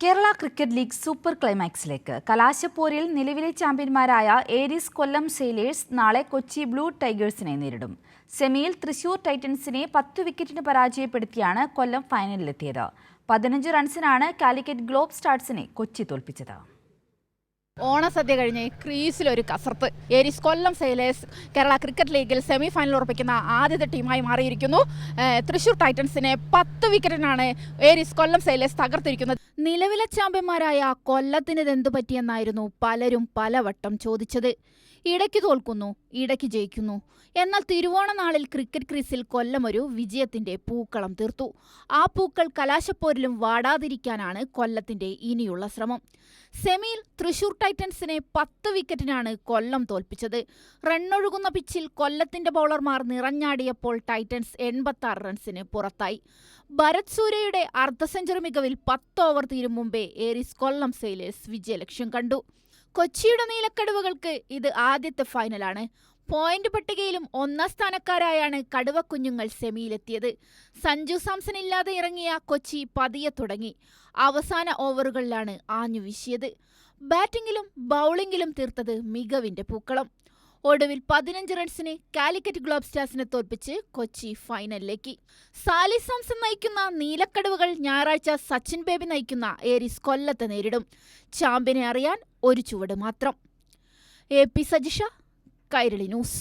Kerala cricket league super ക്ലൈമാക്സിലേക്ക്. കലാശപ്പോരിൽ നിലവിലെ ചാമ്പ്യന്മാരായ ഏരീസ് കൊല്ലം സെയിലേഴ്സ് നാളെ കൊച്ചി ബ്ലൂ ടൈഗേഴ്സിനെ നേരിടും. സെമിയിൽ തൃശൂർ ടൈറ്റൻസിനെ 10 വിക്കറ്റിന് പരാജയപ്പെടുത്തിയാണ് കൊല്ലം ഫൈനലിലെത്തിയത്. 15 റൺസിനാണ് കാലിക്കറ്റ് ഗ്ലോബ് സ്റ്റാർസിനെ കൊച്ചി തോൽപ്പിച്ചത്. ഓണസദ്യ കഴിഞ്ഞ് ക്രീസിലൊരു കസർത്ത്. ഏരീസ് കൊല്ലം സെയിലേഴ്സ് കേരള ക്രിക്കറ്റ് ലീഗിൽ സെമി ഫൈനൽ ഉറപ്പിക്കുന്ന ആദ്യത്തെ ടീമായി മാറിയിരിക്കുന്നു. തൃശൂർ ടൈറ്റൻസിനെ 10 വിക്കറ്റിനാണ് ഏരീസ് കൊല്ലം സെയിലേഴ്സ് തകർത്തിരിക്കുന്നത്. നിലവിലെ ചാമ്പ്യന്മാരായ കൊല്ലത്തിനിതെന്തു പറ്റിയെന്നായിരുന്നു പലരും പലവട്ടം ചോദിച്ചത്. ഇടയ്ക്ക് തോൽക്കുന്നു, ഇടയ്ക്ക് ജയിക്കുന്നു. എന്നാൽ തിരുവോണ നാളിൽ ക്രിക്കറ്റ് ക്രീസിൽ കൊല്ലം ഒരു വിജയത്തിന്റെ പൂക്കളം തീർത്തു. ആ പൂക്കൾ കലാശപ്പോരിലും വാടാതിരിക്കാനാണ് കൊല്ലത്തിന്റെ ഇനിയുള്ള ശ്രമം. സെമിയിൽ തൃശൂർ ടൈറ്റൻസിനെ 10 വിക്കറ്റിനാണ് കൊല്ലം തോൽപ്പിച്ചത്. റണ്ണൊഴുകുന്ന പിച്ചിൽ കൊല്ലത്തിന്റെ ബൗളർമാർ നിറഞ്ഞാടിയപ്പോൾ ടൈറ്റൻസ് 86 റൺസിന് പുറത്തായി. ഭരത് സൂര്യയുടെ അർദ്ധ സെഞ്ചുറി മികവിൽ 10 ഓവർ തീരും മുമ്പേ ഏരീസ് കൊല്ലം സെയിലേഴ്സ് വിജയലക്ഷ്യം കണ്ടു. കൊച്ചിയുടെ നീലക്കടുവകൾക്ക് ഇത് ആദ്യത്തെ ഫൈനലാണ്. പോയിന്റ് പട്ടികയിലും 1ാം സ്ഥാനക്കാരായാണ് കടുവക്കുഞ്ഞുങ്ങൾ സെമിയിലെത്തിയത്. സഞ്ജു സാംസൺ ഇല്ലാതെ ഇറങ്ങിയ കൊച്ചി പതിയെ തുടങ്ങി. അവസാന ഓവറുകളിലാണ് ആഞ്ഞു വീശിയത്. ബാറ്റിംഗിലും ബൗളിംഗിലും തീർത്തത് മികവിന്റെ പൂക്കളം. ഒടുവിൽ 15 റൺസിന് കാലിക്കറ്റ് ഗ്ലോബ് സ്റ്റാർസിനെ തോൽപ്പിച്ച് കൊച്ചി ഫൈനലിലേക്ക്. സാലി സാംസൺ നയിക്കുന്ന നീലക്കടുവകൾ ഞായറാഴ്ച സച്ചിൻ ബേബി നയിക്കുന്ന ഏരീസ് കൊല്ലത്തെ നേരിടും. ചാമ്പ്യനെ അറിയാൻ ഒരു ചുവട് മാത്രം. AP Sajisha, Kairali news.